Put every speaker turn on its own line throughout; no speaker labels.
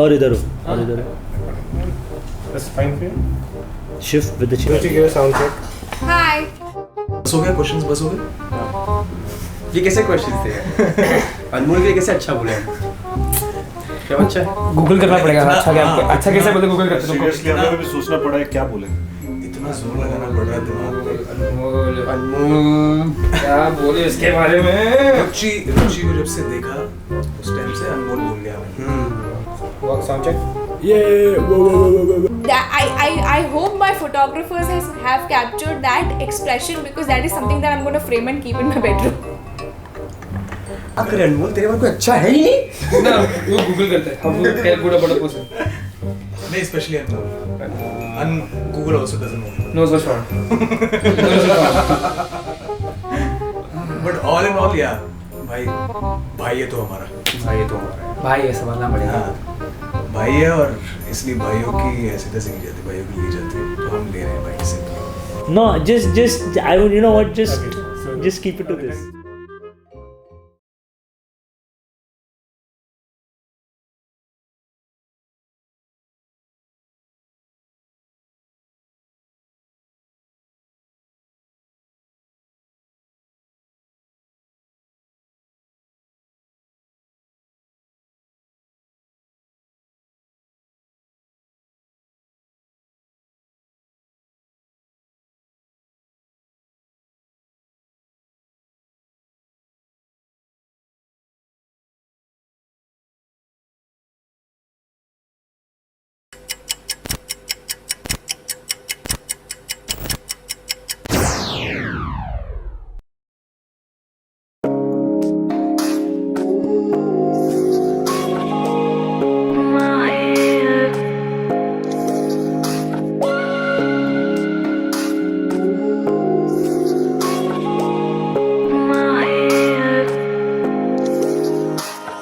और इधर हो और इधर हो
That's fine for you?
Shift with the
Don't you
chip
give a sound check?
हाय
बस हो गया क्वेश्चंस बस हो गए
ये कैसे क्वेश्चंस थे अनमोल के लिए कैसे अच्छा बोले क्या अच्छा है
गूगल करना पड़ेगा अच्छा क्या अच्छा कैसे बोलते गूगल करते तुमको
Seriously, हमें भी सोचना पड़ा है क्या बोले.
इतना जोर लगाना पड़ रहा है दिमाग पे
अनमोल क्या बोले इसके बारे में
रुचि को जब से देखा उस टाइम से अनमोल भूल गया मैं
Walk sound check.
I hope my photographers have captured that expression because that is something that I'm going to frame and keep in my bedroom.
अरे अनमोल तेरे पास कोई अच्छा है ही नहीं
ना वो गूगल करते हैं हम can put up a post
नहीं specially on Google also doesn't know
no such one
but all in all या भाई भाई है तो हमारा
भाई ये तो हमारा है
भाई ये समझना पड़ेगा
हाँ, भाई है और इसलिए भाइयों की ऐसे तैसे की जाती भाइयों की ली जाती है तो हम ले रहे हैं भाई से
no just I would you know what just
Okay, so-
just keep it to this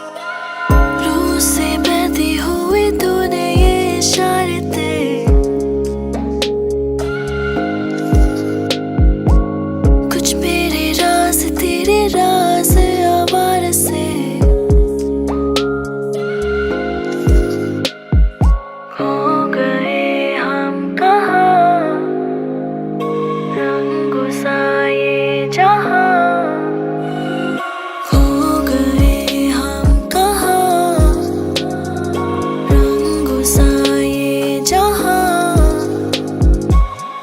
रूह से बहती हुई तूने ये इशारते कुछ मेरे राज तेरे राज आवार से खो गए हम कहाँ रंगों सा ये जहाँ खो गए हम कहाँ रंगों सा ये जहाँ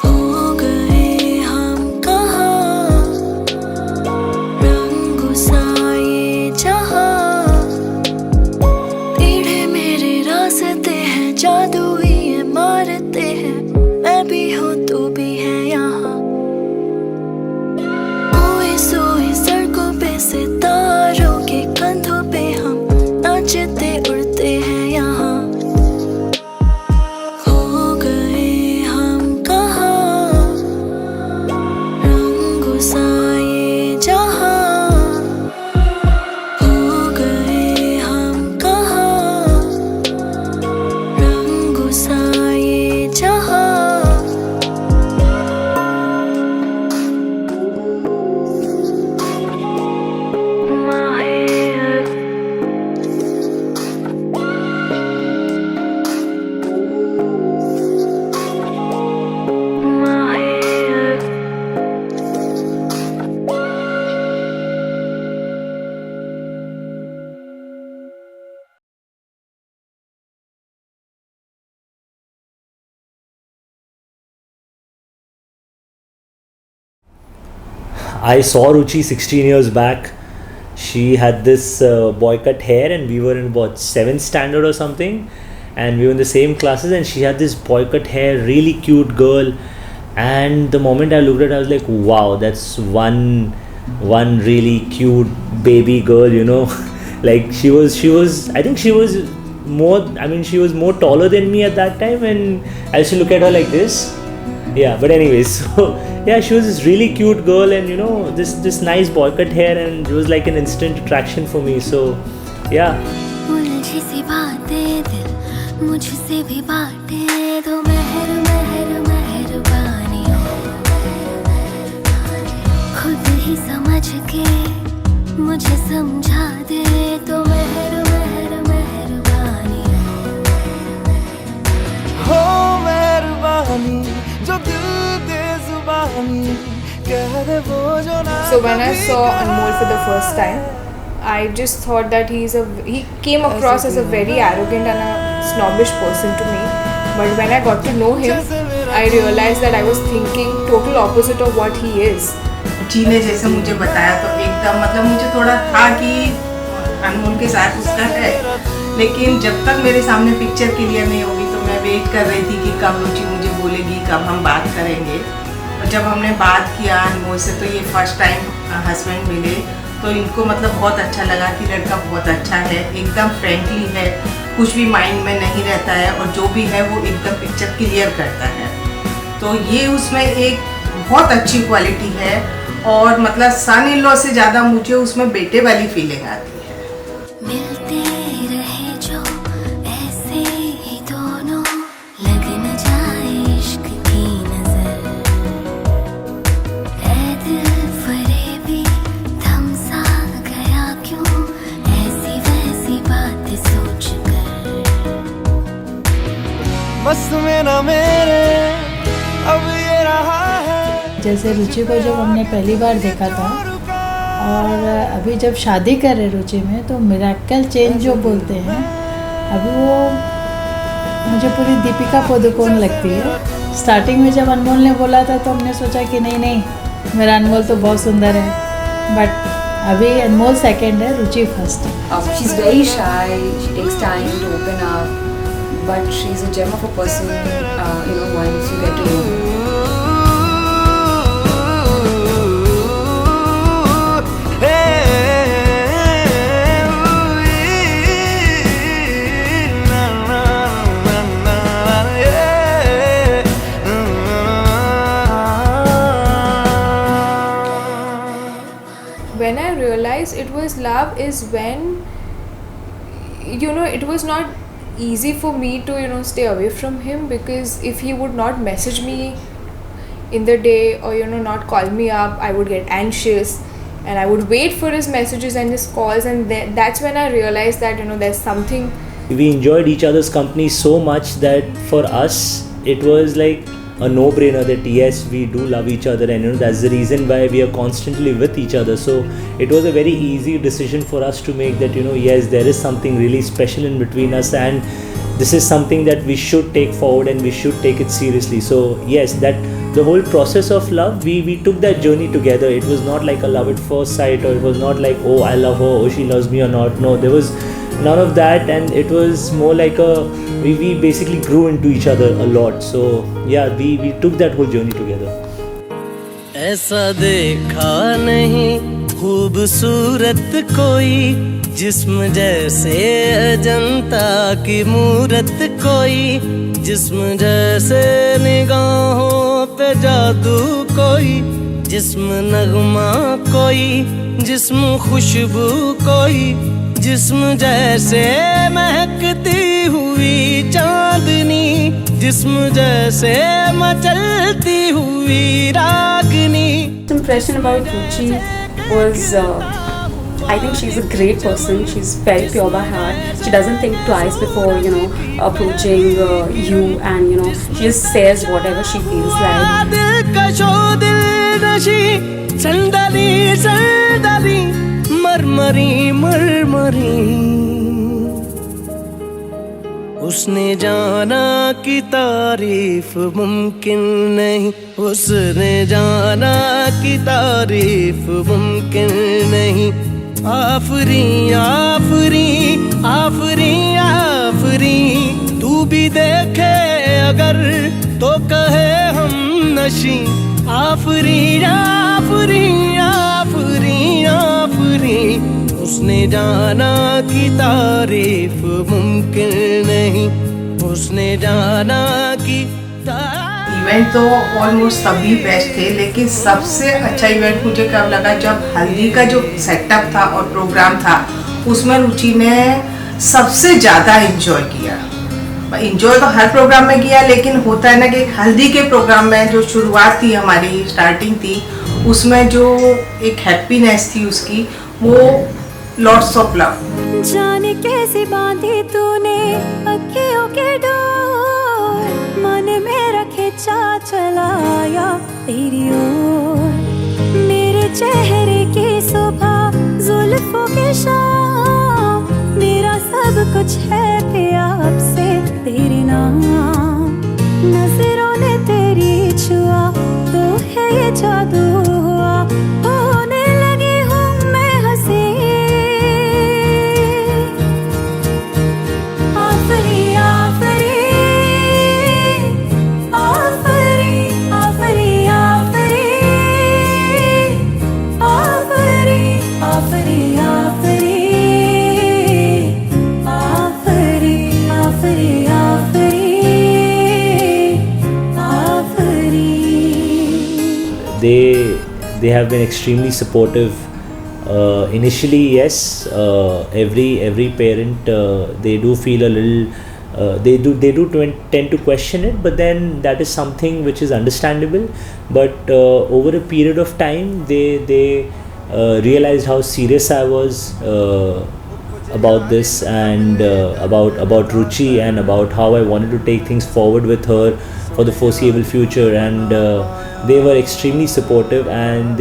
खो गए हम कहाँ रंगों सा ये जहाँ टेढ़े मेरे रास्ते हैं जादुई ये मारते हैं मैं भी हूँ तू भी है यहाँ खोए सोए सड़कों पे सितारों के कंधों पे हम नाचते उड़ते हैं यहाँ खो गए हम कहाँ रंगों सा ये जहाँ खो गए हम कहाँ रंगों सा ये जहाँ
I saw Ruchi 16 years back. She had this boy cut hair, and we were in what 7th standard or something, and we were in the same classes. And she had this boy cut hair, really cute girl. And the moment I looked at her, I was like, wow, that's one really cute baby girl, you know. Like she was. I think she was more. I mean, she was more taller than me at that time, and I used to look at her like this. Yeah, but anyways, so yeah, she was this really cute girl, and you know, this nice boy cut hair, and it was like an instant attraction for me. So yeah.
उलझी सी बातें दिल मुझसे भी बांटे दो मेहर मेहर मेहरबानियों खुद ही समझ के मुझे समझा दे तो मेहर मेहर मेहरबानियों
So when I saw Anmol for the first time, I just thought that he came across as a very arrogant and a snobbish person to me. But when I got to know him, I realized that I was thinking total opposite of what he is.
जी ने जैसे मुझे बताया तो एकदम मतलब मुझे थोड़ा था कि अनमोल के साथ उसका है, लेकिन जब तक मेरे सामने पिक्चर क्लियर नहीं होगी तो मैं वेट कर रही थी कि कब रुचि मुझे बोलेगी, कब हम बात करेंगे। और जब हमने बात किया अनमोल से तो ये फर्स्ट टाइम हस्बैंड मिले तो इनको मतलब बहुत अच्छा लगा कि लड़का बहुत अच्छा है, एकदम फ्रेंडली है, कुछ भी माइंड में नहीं रहता है और जो भी है वो एकदम पिक्चर क्लियर करता है। तो ये उसमें एक बहुत अच्छी क्वालिटी है और मतलब सन इन लॉ से ज़्यादा मुझे उसमें बेटे वाली फीलिंग आती है।
मिलते रहे जो ऐसे ही दोनों, लग न जाए इश्क की नजर, ऐ दिल फरेबी थम सा गया क्यों, ऐसी वैसी बात सोच कर।
बस में ना मेरे अब ये रहा है।
जैसे रुचि को जब हमने पहली बार देखा था और अभी जब शादी कर रहे रुचि में तो मिरेकल चेंज जो बोलते हैं, अभी वो मुझे पूरी दीपिका पादुकोण लगती है। स्टार्टिंग में जब अनमोल ने बोला था तो हमने सोचा कि नहीं मेरा अनमोल तो बहुत सुंदर है, बट अभी अनमोल सेकंड है, रुचि फर्स्ट है।
She is very shy, she takes time to open up, but she is a gem of a person, you know, once you get to know her.
When I realized it was love is when, you know, it was not easy for me to, you know, stay away from him, because if he would not message me in the day or, you know, not call me up, I would get anxious and I would wait for his messages and his calls, and that's when I realized that, you know, there's something.
We enjoyed each other's company so much that for us it was like a no-brainer that yes, we do love each other, and, you know, that's the reason why we are constantly with each other. So it was a very easy decision for us to make that, you know, yes, there is something really special in between us, and this is something that we should take forward and we should take it seriously. So yes, that the whole process of love, we took that journey together. It was not like a love at first sight, or it was not like, oh, I love her, oh, she loves me or not. No, there was none of that, and it was more like we basically grew into each other a lot. So yeah, we took that whole journey together.
ऐसा देखा नहीं खूबसूरत कोई, जिस्म जैसे अजंता की मूरत कोई, जिस्म जैसे निगाहों पे जादू कोई, जिस्म नगमा कोई, जिस्म खुशबू कोई, जिस्म जैसे महकती हुई चांदनी, जिस्म जैसे मचलती हुई रागनी।
Impression about Ruchi was, I think she's a great person. She's very pure by heart. She doesn't think twice before, you know, approaching you, and, you know, she just says whatever she feels like.
संदली संदली मरमरी मरमरी, उसने जाना कि तारीफ मुमकिन नहीं, उसने जाना कि तारीफ मुमकिन नहीं। आफरी आफरी आफरी आफरी, तू भी देखे अगर तो कहे हम नशी। आफरी आफरी आफरी आफरी, उसने जाना कि तारीफ मुमकिन नहीं, उसने जाना कि
इवेंट तो ऑलमोस्ट सभी बेस्ट थे, लेकिन सबसे अच्छा इवेंट मुझे कब लगा, जब हल्दी का जो सेटअप था और प्रोग्राम था उसमें रुचि ने सबसे ज़्यादा एंजॉय किया। इंजॉय तो हर प्रोग्राम में किया, लेकिन होता है ना कि हल्दी के प्रोग्राम में जो शुरुआत थी, हमारी स्टार्टिंग थी, उसमें जो एक हैप्पीनेस थी उसकी, वो लॉट्स ऑफ लव।
जाने कैसे बांधी तूने अखियों के डोर, मन में रखे चा चलाया तेरी ओर मेरे चेहरे की सुबह जुल्फों की शाम मेरा सब कुछ है पिया अब से तेरे नाम नजरों ने तेरी छुआ तो है ये जादू हुआ होने लगी हूँ मैं हंसी आफरी आफरी आफरी आफरी आफरी आफरी आफरी आफरी आफरी आफरी आफरी
They have been extremely supportive. Initially, yes, every parent they do feel a little they do tend to question it, but then that is something which is understandable. But over a period of time, they realized how serious I was about this and about Ruchi and about how I wanted to take things forward with her for the foreseeable future, and they were extremely supportive, and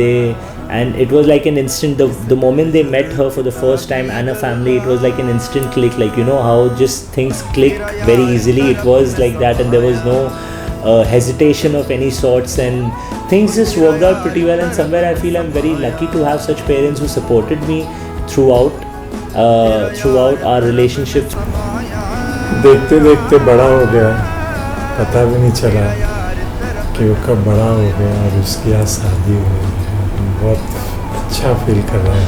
it was like an instant, the moment they met her for the first time and her family, it was like an instant click, like you know how just things click very easily. It was like that, and there was no hesitation of any sorts, and things just worked out pretty well. And somewhere I feel I'm very lucky to have such parents who supported me throughout our relationship.
देखते देखते बड़ा हो गया, पता भी नहीं चला कि वो कब बड़ा हो गया और उसकी आज शादी हुई। बहुत अच्छा फील कर रहा है।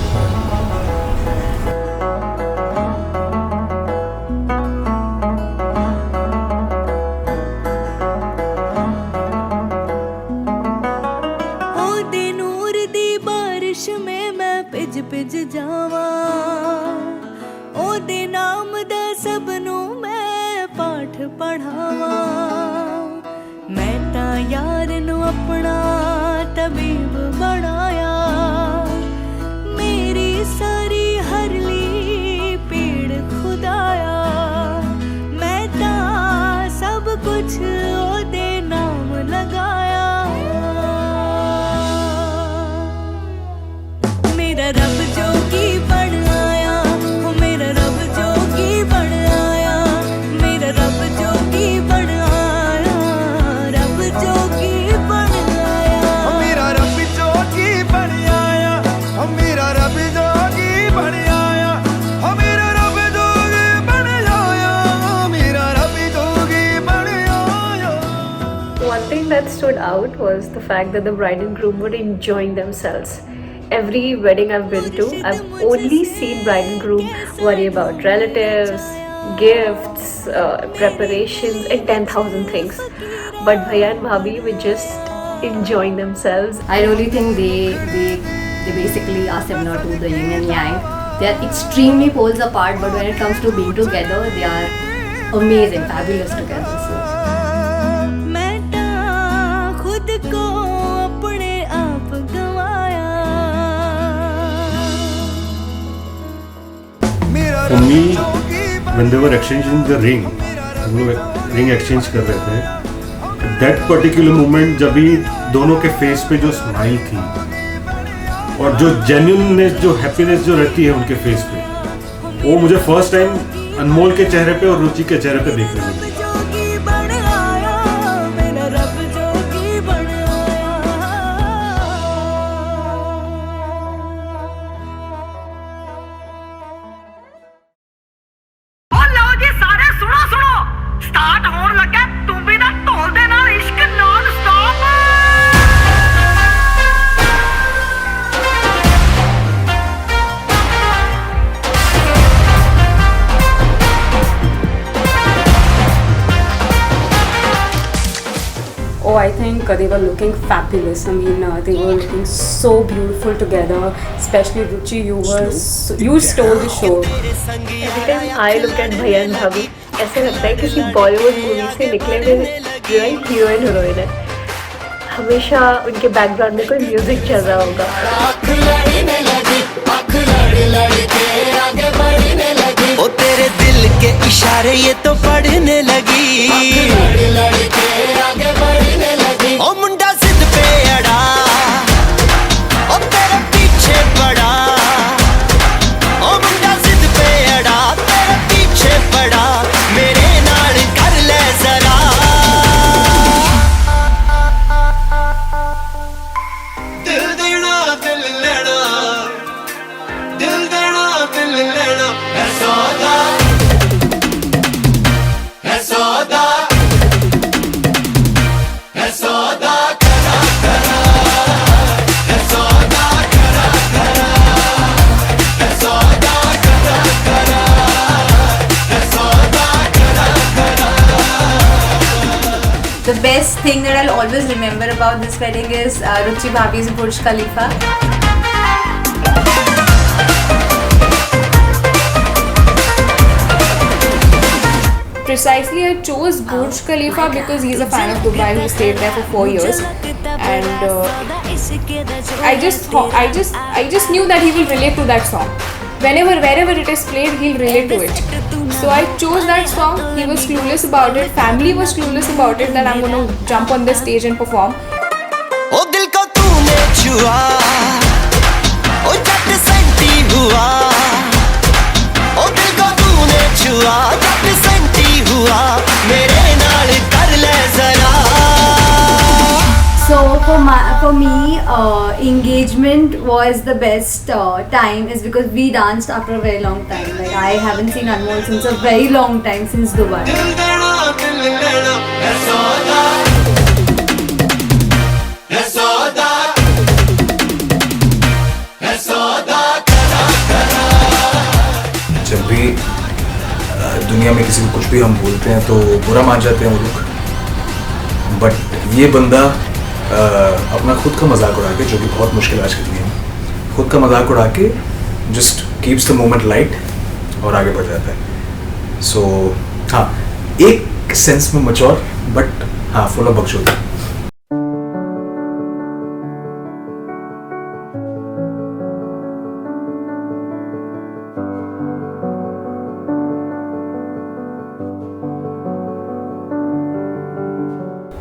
ओदे नूर दी बारिश में मैं पिज पिज जावा ओदे नाम दा सबनू मैं पाठ पढ़ावा मैं ता यार नू अपना तबीब बनाया मेरी सारी हरली पीड़ खुदाया मैं ता सब कुछ ओदे नाम लगाया मेरा रब जोगी बन आया मेरा रब जोगी बन आया मेरा रब जोगी बन आया रब जोगी बन आया
मेरा रब जोगी बन आया मेरा रब जोगी बन आया मेरा रब जोगी बन आया मेरा रब जोगी बन आया.
One thing that stood out was the fact that the bride and groom were enjoying themselves. Every wedding I've been to, I've only seen bride and groom worry about relatives, gifts, preparations, and 10,000 things. But Bhaiya and Bhabhi were just enjoying themselves.
I really think they basically are similar to the yin and yang. They are extremely poles apart, but when it comes to being together, they are amazing, fabulous together. So.
मैं ता खुद को अपने आप गवाया
For me, when they were exchanging the ring, हम लोग ring exchange कर रहे थे, that particular moment जब भी दोनों के फेस पे जो स्माइल थी और जो जेन्युइननेस, जो हैप्पीनेस जो रहती है उनके फेस पे, वो मुझे फर्स्ट टाइम अनमोल के चेहरे पे और रुचि के चेहरे पे देखने मिली.
जोगी बन आया मेरा रब जोगी बन
ओ लो जी सारे सुनो सुनो स्टार्ट होने लगा तुम भी ना ढोल दे नाल इश्क non stop.
Oh, I think they were looking fabulous. I mean, they were looking so beautiful together. Especially Ruchi, you stole the show.
Every time I look at Bhaiya and Bhabhi, ऐसे लगता है किसी Bollywood movie से निकले हुए hero and heroine है. हमेशा उनके बैकग्राउंड में कोई म्यूजिक चल रहा होगा.
ओ तेरे दिल के इशारे ये तो पढ़ने लगी ओ मुंडा जिद पे सौदा है सौदा करा करा है सौदा करा करा है सौदा करा करा है सौदा करा करा.
The best thing that I'll always remember about this wedding is Ruchi Bhabhi's Burj Khalifa.
Precisely, I chose Burj Khalifa because he's a fan of Dubai who stayed there for 4 years, and I just knew that he will relate to that song. Wherever it is played, he'll relate to it. So I chose that song. He was clueless about it. Family was clueless about it that I'm going to jump on the stage and perform.
ओ दिल को तूने छुआ ओ जट senti हुआ ओ दिल को तूने छुआ जट senti हुआ मेरे नाल कर ले जरा.
So for me, engagement was the best time is because we danced after a very long time. Like I haven't seen Anmol since a very long time, since Dubai.
जब भी दुनिया में किसी को कुछ भी हम बोलते हैं तो बुरा मान जाते हैं वो लोग, बट ये बंदा अपना खुद का मजाक उड़ा के, जो कि बहुत मुश्किल आज के दुनिया में, खुद का मजाक उड़ा के just keeps the moment light और आगे बढ़ जाता है. सो हाँ, एक सेंस में मैच्योर, बट हाँ फुल ऑफ बकचोद.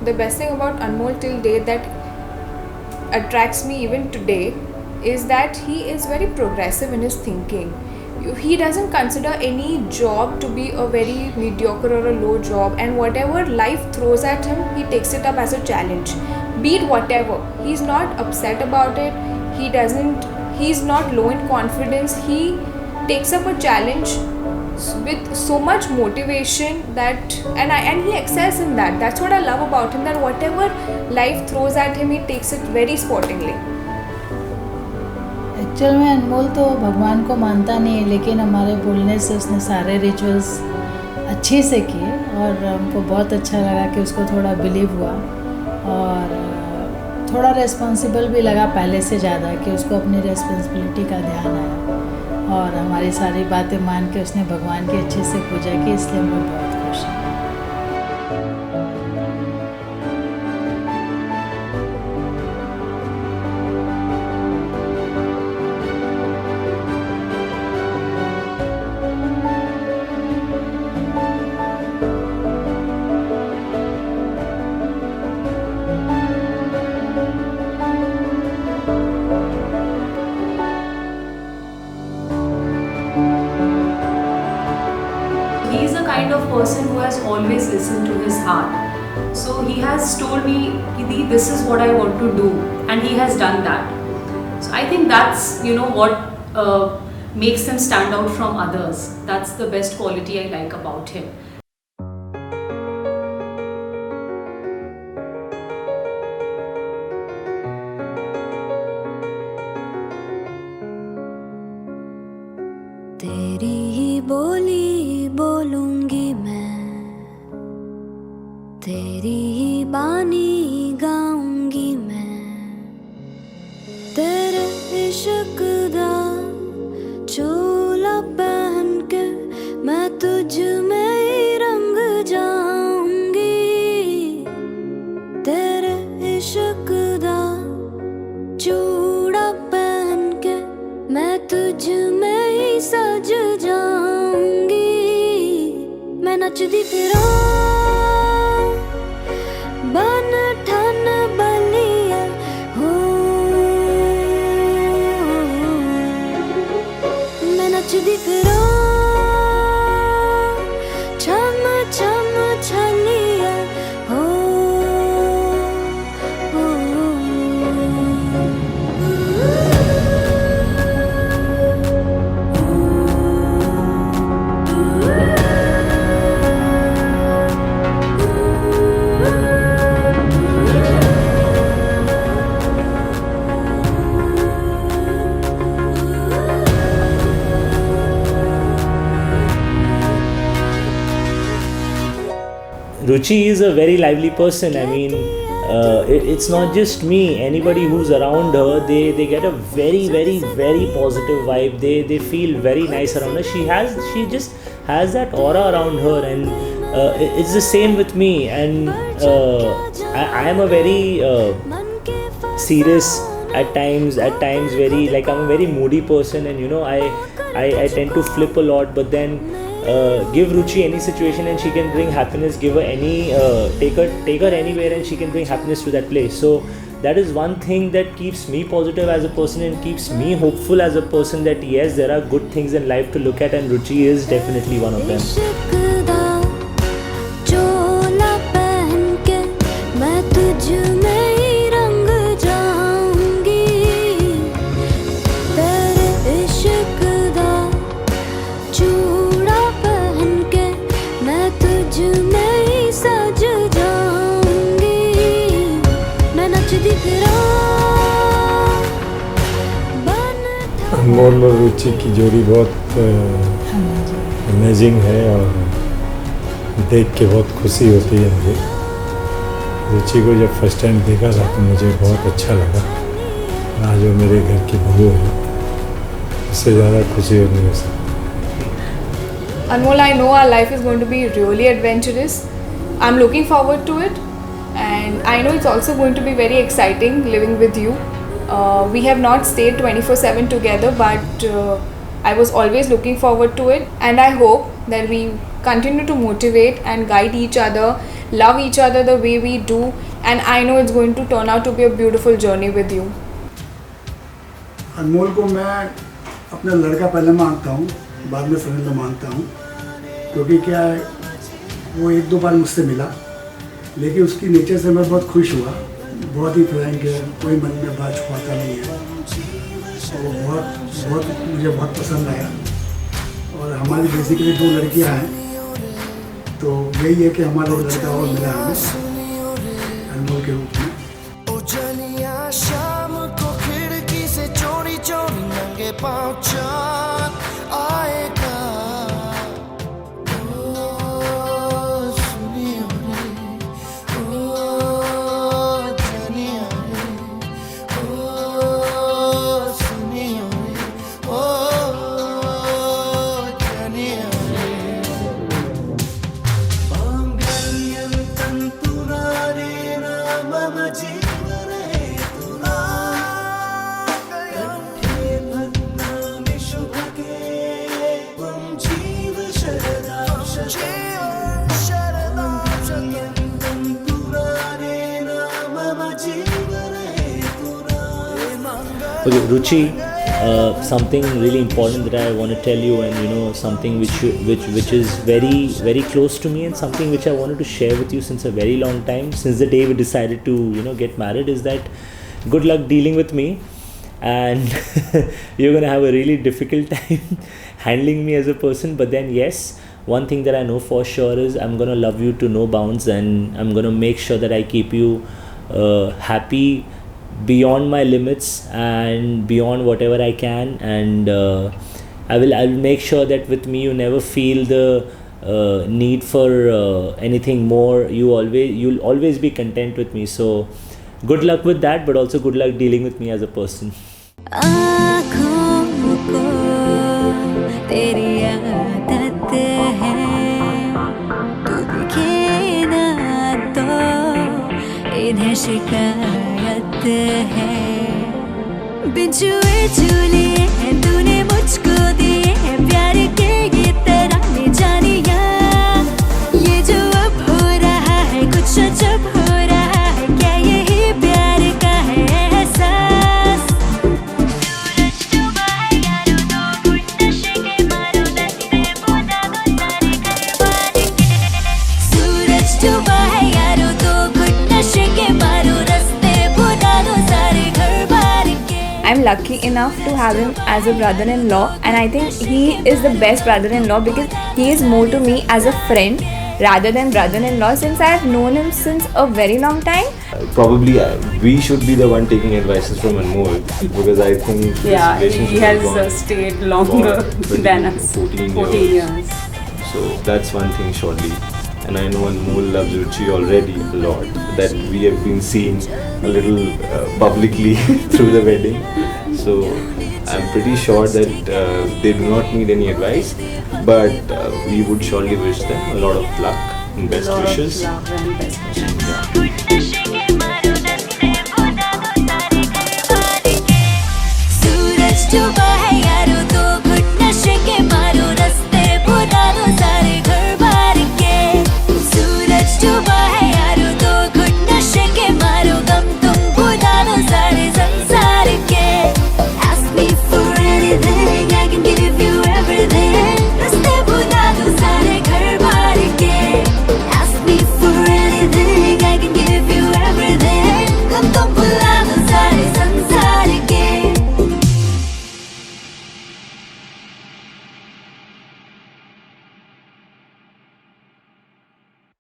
The best thing about Anmol till date that attracts me even today is that he is very progressive in his thinking. He doesn't consider any job to be a very mediocre or a low job, and whatever life throws at him, he takes it up as a challenge. Be it whatever, he's not upset about it. He's not low in confidence. He takes up a challenge with so much motivation that and he excels in that. That's what I love about him, that whatever life throws at him, he takes it very sportingly.
Actual में अनमोल तो भगवान को मानता नहीं है, लेकिन हमारे बोलने से उसने सारे रिचुअल्स अच्छे से किए और हमको बहुत अच्छा लगा कि उसको थोड़ा बिलीव हुआ और थोड़ा रिस्पॉन्सिबल भी लगा पहले से ज़्यादा, कि उसको अपनी रिस्पॉन्सिबिलिटी का ध्यान आया और हमारी सारी बातें मान के उसने भगवान की अच्छे से पूजा की, इसलिए हम लोग बहुत खुश हैं.
He's the kind of person who has always listened to his heart. So he has told me, Didi, this is what I want to do, and he has done that. So I think that's, what makes him stand out from others. That's the best quality I like about him.
तेरी ही बोली बोलूंगी मैं, तेरी ही बानी गाऊंगी मैं, तेरे इश्क दा चोला पहन के मैं तुझ में ही रंग जाऊंगी, तेरे इश्क दा चूड़ा पहन के मैं तुझ में ही सज जाऊंगी, मैं नचदी फिरां बन ठन बलिया हो, मैं नचदी फिरां छम छम छलिया हो,
Ruchi is a very lively person. I mean, it's not just me. Anybody who's around her, they get a very, very, very positive vibe. They feel very nice around her. She just has that aura around her, and it's the same with me. And I am a very serious at times very, like, I'm a very moody person, and you know, I tend to flip a lot, but then give Ruchi any situation and she can bring happiness. Give her any take her anywhere and she can bring happiness to that place. So that is one thing that keeps me positive as a person and keeps me hopeful as a person, that yes, there are good things in life to look at, and Ruchi is definitely one of them.
अनमोल और रुचि की जोड़ी बहुत amazing है और देख के बहुत खुशी होती है मुझे। रुचि को जब फर्स्ट टाइम देखा था तो मुझे बहुत अच्छा लगा। आज वो मेरे घर की बहू है, इससे ज़्यादा खुशी और नहीं हो सकती।
Anmol, I know our life is going to be really adventurous. I'm looking forward to it, and I know it's also going to be very exciting living with you. We have not stayed 24/7 together, but I was always looking forward to it, and I hope that we continue to motivate and guide each other, love each other the way we do, and I know it's going to turn out to be a beautiful journey with you.
अनमोल को मैं अपना लड़का पहले मानता हूँ, बाद में friend मानता हूँ, क्योंकि क्या है, वो एक दो बार मुझसे मिला, लेकिन उसकी नेचर से मैं बहुत खुश हुआ। बहुत ही फ्रैंक है, कोई मन में बात छुपाता नहीं है, तो मुझे बहुत पसंद आया। और हमारी बेसिकली 2 लड़कियां हैं, तो यही है कि हमारा एक लड़का और मिला हमें अनमोल के रूप में।
शाम को खिड़की से चोरी चोरी नंगे पाँव चाँद आएगा।
Okay, Ruchi, something really important that I want to tell you, and you know, something which is very, very close to me, and something which I wanted to share with you since a very long time, since the day we decided to, you know, get married, is that good luck dealing with me, and you're gonna have a really difficult time handling me as a person. But then yes, one thing that I know for sure is I'm gonna love you to no bounds, and I'm gonna make sure that I keep you happy beyond my limits and beyond whatever I can, and I'll make sure that with me you never feel the need for anything more. You'll always be content with me. So good luck with that, but also good luck dealing with me as a person.
शिकायत है बिछुए झूले हैं तूने मुझको दिए हैं प्यार के ये तराने जानिया ये जो अब हो रहा है कुछ अजब हो रहा है क्या यही प्यार का है एहसास सूरज डूबा है यारो दो घुट नशे के मारो दस्ते बुझा दो सारे घर बार के सूरज डूबा है यारो दो घुट नशे के
I'm lucky enough to have him as a brother-in-law, and I think he is the best brother-in-law because he is more to me as a friend rather than brother-in-law, since I have known him since a very long time.
Probably we should be the one taking advices from Anmol, because I think
he has stayed longer than us,
14 years. So that's one thing surely. and I know Anmol loves Ruchi already a lot. That we have been seeing a little publicly through the wedding. So I'm pretty sure that they do not need any advice, but we would surely wish them a lot of luck and best wishes.
सूरज डूबा है